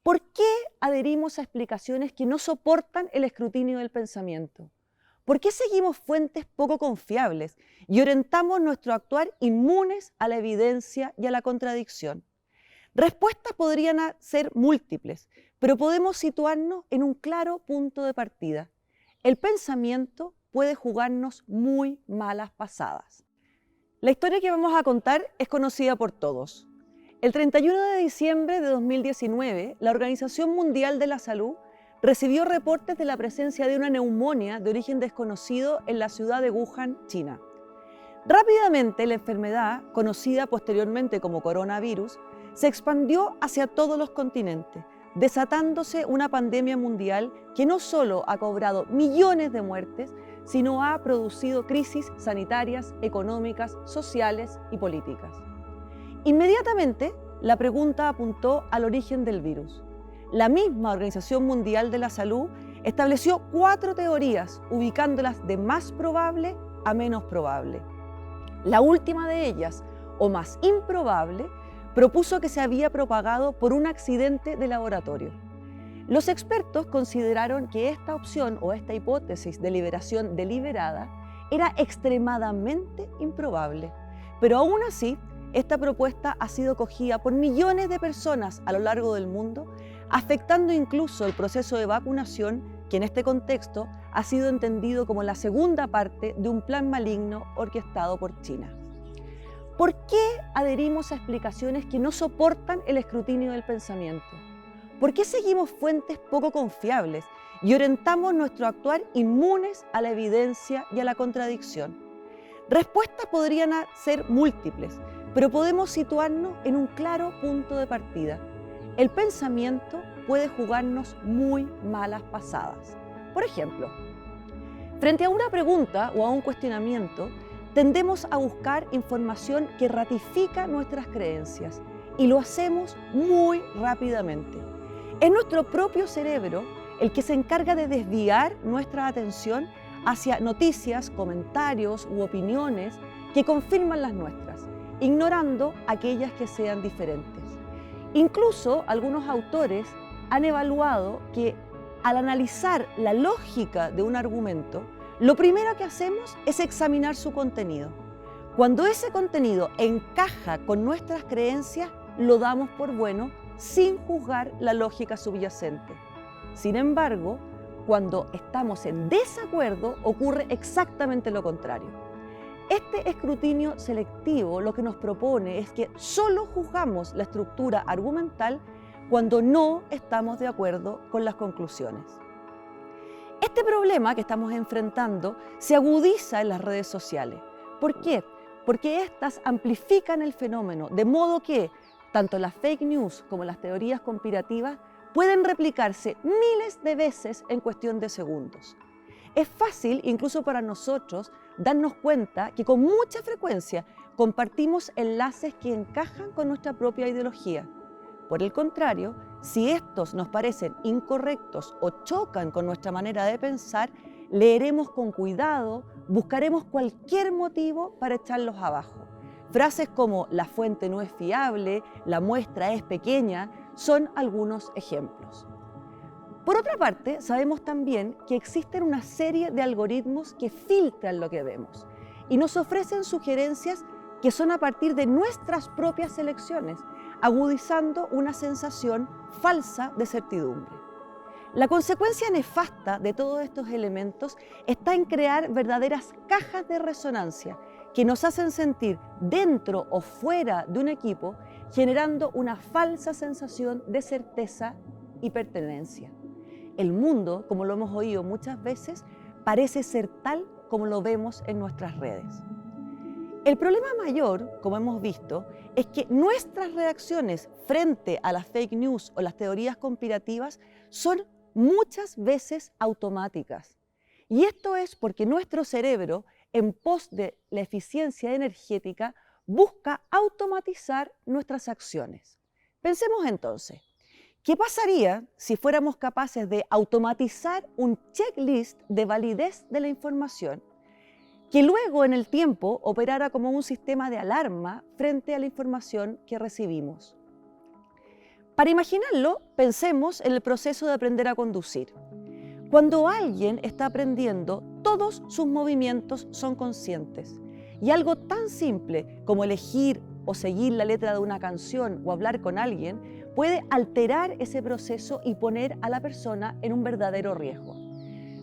¿Por qué adherimos a explicaciones que no soportan el escrutinio del pensamiento? ¿Por qué seguimos fuentes poco confiables y orientamos nuestro actuar inmunes a la evidencia y a la contradicción? Respuestas podrían ser múltiples, pero podemos situarnos en un claro punto de partida. El pensamiento puede jugarnos muy malas pasadas. La historia que vamos a contar es conocida por todos. El 31 de diciembre de 2019, la Organización Mundial de la Salud recibió reportes de la presencia de una neumonía de origen desconocido en la ciudad de Wuhan, China. Rápidamente, la enfermedad, conocida posteriormente como coronavirus, se expandió hacia todos los continentes, desatándose una pandemia mundial que no solo ha cobrado millones de muertes, sino ha producido crisis sanitarias, económicas, sociales y políticas. Inmediatamente, la pregunta apuntó al origen del virus. La misma Organización Mundial de la Salud estableció 4 teorías, ubicándolas de más probable a menos probable. La última de ellas, o más improbable, propuso que se había propagado por un accidente de laboratorio. Los expertos consideraron que esta opción o esta hipótesis de liberación deliberada era extremadamente improbable, pero aún así, esta propuesta ha sido cogida por millones de personas a lo largo del mundo, afectando incluso el proceso de vacunación, que en este contexto ha sido entendido como la segunda parte de un plan maligno orquestado por China. ¿Por qué adherimos a explicaciones que no soportan el escrutinio del pensamiento? ¿Por qué seguimos fuentes poco confiables y orientamos nuestro actuar inmunes a la evidencia y a la contradicción? Respuestas podrían ser múltiples, pero podemos situarnos en un claro punto de partida. El pensamiento puede jugarnos muy malas pasadas. Por ejemplo, frente a una pregunta o a un cuestionamiento, tendemos a buscar información que ratifica nuestras creencias y lo hacemos muy rápidamente. Es nuestro propio cerebro el que se encarga de desviar nuestra atención hacia noticias, comentarios u opiniones que confirman las nuestras, ignorando aquellas que sean diferentes. Incluso algunos autores han evaluado que al analizar la lógica de un argumento, lo primero que hacemos es examinar su contenido. Cuando ese contenido encaja con nuestras creencias, lo damos por bueno sin juzgar la lógica subyacente. Sin embargo, cuando estamos en desacuerdo, ocurre exactamente lo contrario. Este escrutinio selectivo lo que nos propone es que solo juzgamos la estructura argumental cuando no estamos de acuerdo con las conclusiones. Este problema que estamos enfrentando se agudiza en las redes sociales. ¿Por qué? Porque estas amplifican el fenómeno, de modo que tanto las fake news como las teorías conspirativas pueden replicarse miles de veces en cuestión de segundos. Es fácil, incluso para nosotros, darnos cuenta que con mucha frecuencia compartimos enlaces que encajan con nuestra propia ideología. Por el contrario, si estos nos parecen incorrectos o chocan con nuestra manera de pensar, leeremos con cuidado, buscaremos cualquier motivo para echarlos abajo. Frases como "la fuente no es fiable", "la muestra es pequeña", son algunos ejemplos. Por otra parte, sabemos también que existen una serie de algoritmos que filtran lo que vemos y nos ofrecen sugerencias que son a partir de nuestras propias elecciones, agudizando una sensación falsa de certidumbre. La consecuencia nefasta de todos estos elementos está en crear verdaderas cajas de resonancia que nos hacen sentir dentro o fuera de un equipo, generando una falsa sensación de certeza y pertenencia. El mundo, como lo hemos oído muchas veces, parece ser tal como lo vemos en nuestras redes. El problema mayor, como hemos visto, es que nuestras reacciones frente a las fake news o las teorías conspirativas son muchas veces automáticas. Y esto es porque nuestro cerebro, en pos de la eficiencia energética, busca automatizar nuestras acciones. Pensemos entonces, ¿qué pasaría si fuéramos capaces de automatizar un checklist de validez de la información que luego en el tiempo operara como un sistema de alarma frente a la información que recibimos? Para imaginarlo, pensemos en el proceso de aprender a conducir. Cuando alguien está aprendiendo, todos sus movimientos son conscientes. Y algo tan simple como elegir o seguir la letra de una canción o hablar con alguien puede alterar ese proceso y poner a la persona en un verdadero riesgo.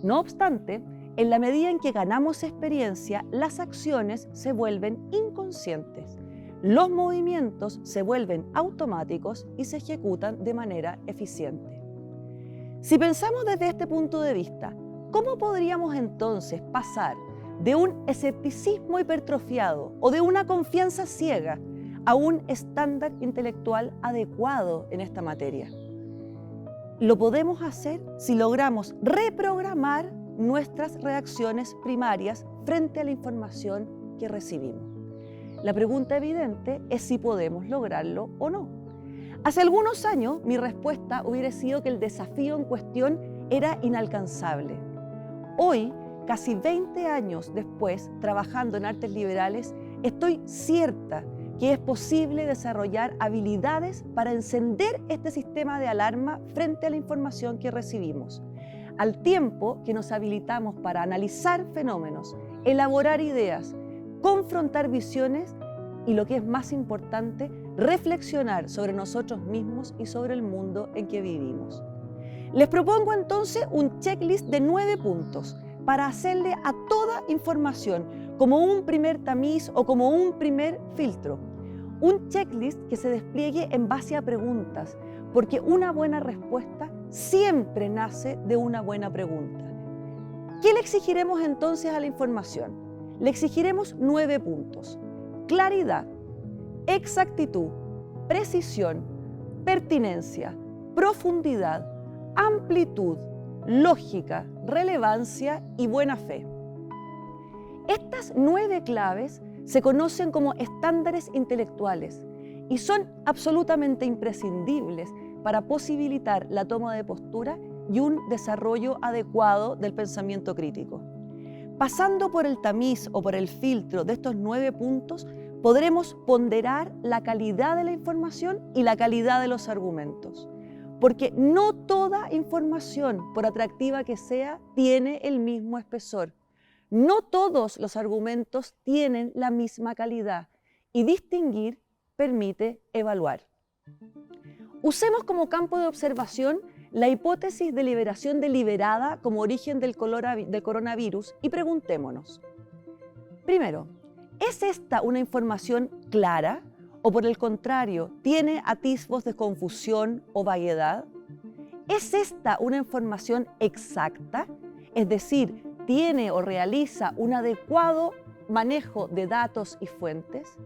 No obstante, en la medida en que ganamos experiencia, las acciones se vuelven inconscientes. Los movimientos se vuelven automáticos y se ejecutan de manera eficiente. Si pensamos desde este punto de vista, ¿cómo podríamos entonces pasar de un escepticismo hipertrofiado o de una confianza ciega a un estándar intelectual adecuado en esta materia? Lo podemos hacer si logramos reprogramar nuestras reacciones primarias frente a la información que recibimos. La pregunta evidente es si podemos lograrlo o no. Hace algunos años mi respuesta hubiera sido que el desafío en cuestión era inalcanzable. Hoy, casi 20 años después, trabajando en artes liberales, estoy cierta que es posible desarrollar habilidades para encender este sistema de alarma frente a la información que recibimos, al tiempo que nos habilitamos para analizar fenómenos, elaborar ideas, confrontar visiones y, lo que es más importante, reflexionar sobre nosotros mismos y sobre el mundo en que vivimos. Les propongo entonces un checklist de 9 puntos para hacerle a toda información como un primer tamiz o como un primer filtro. Un checklist que se despliegue en base a preguntas, porque una buena respuesta siempre nace de una buena pregunta. ¿Qué le exigiremos entonces a la información? Le exigiremos 9 puntos: claridad, exactitud, precisión, pertinencia, profundidad, amplitud, lógica, relevancia y buena fe. Estas 9 claves se conocen como estándares intelectuales y son absolutamente imprescindibles para posibilitar la toma de postura y un desarrollo adecuado del pensamiento crítico. Pasando por el tamiz o por el filtro de estos 9 puntos, podremos ponderar la calidad de la información y la calidad de los argumentos. Porque no toda información, por atractiva que sea, tiene el mismo espesor. No todos los argumentos tienen la misma calidad y distinguir permite evaluar. Usemos como campo de observación la hipótesis de liberación deliberada como origen del coronavirus y preguntémonos. Primero, ¿es esta una información clara o, por el contrario, tiene atisbos de confusión o vaguedad? ¿Es esta una información exacta? Es decir, ¿tiene o realiza un adecuado manejo de datos y fuentes?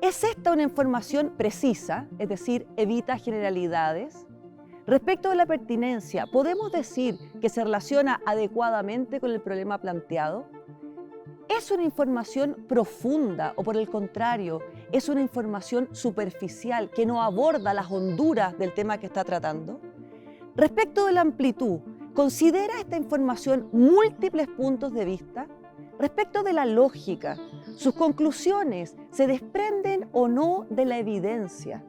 ¿Es esta una información precisa? Es decir, ¿evita generalidades? Respecto de la pertinencia, ¿podemos decir que se relaciona adecuadamente con el problema planteado? ¿Es una información profunda o, por el contrario, es una información superficial que no aborda las honduras del tema que está tratando? Respecto de la amplitud, ¿considera esta información múltiples puntos de vista? Respecto de la lógica, ¿sus conclusiones se desprenden o no de la evidencia?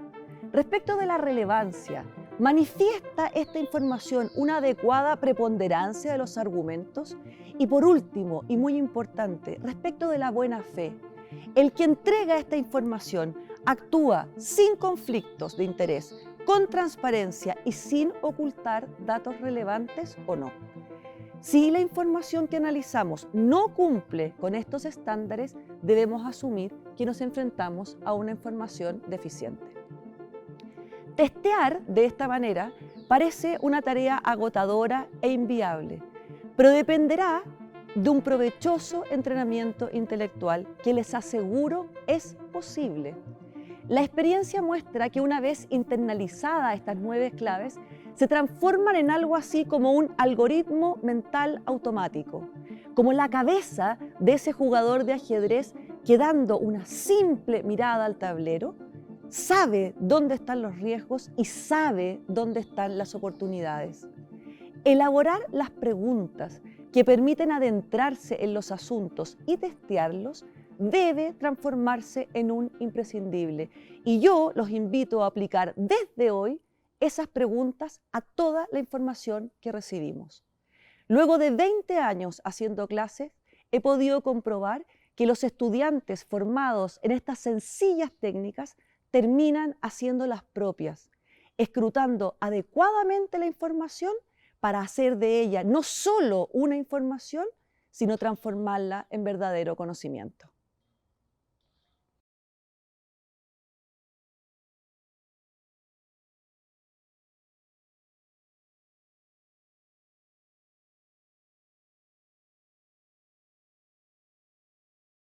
Respecto de la relevancia, ¿manifiesta esta información una adecuada preponderancia de los argumentos? Y por último, y muy importante, respecto de la buena fe, el que entrega esta información actúa sin conflictos de interés, con transparencia y sin ocultar datos relevantes o no. Si la información que analizamos no cumple con estos estándares, debemos asumir que nos enfrentamos a una información deficiente. Testear de esta manera parece una tarea agotadora e inviable, pero dependerá de un provechoso entrenamiento intelectual que les aseguro es posible. La experiencia muestra que una vez internalizadas estas 9 claves, se transforman en algo así como un algoritmo mental automático, como la cabeza de ese jugador de ajedrez que, dando una simple mirada al tablero, sabe dónde están los riesgos y sabe dónde están las oportunidades. Elaborar las preguntas que permiten adentrarse en los asuntos y testearlos debe transformarse en un imprescindible. Y yo los invito a aplicar desde hoy esas preguntas a toda la información que recibimos. Luego de 20 años haciendo clases, he podido comprobar que los estudiantes formados en estas sencillas técnicas terminan haciéndolas propias, escrutando adecuadamente la información para hacer de ella no solo una información, sino transformarla en verdadero conocimiento.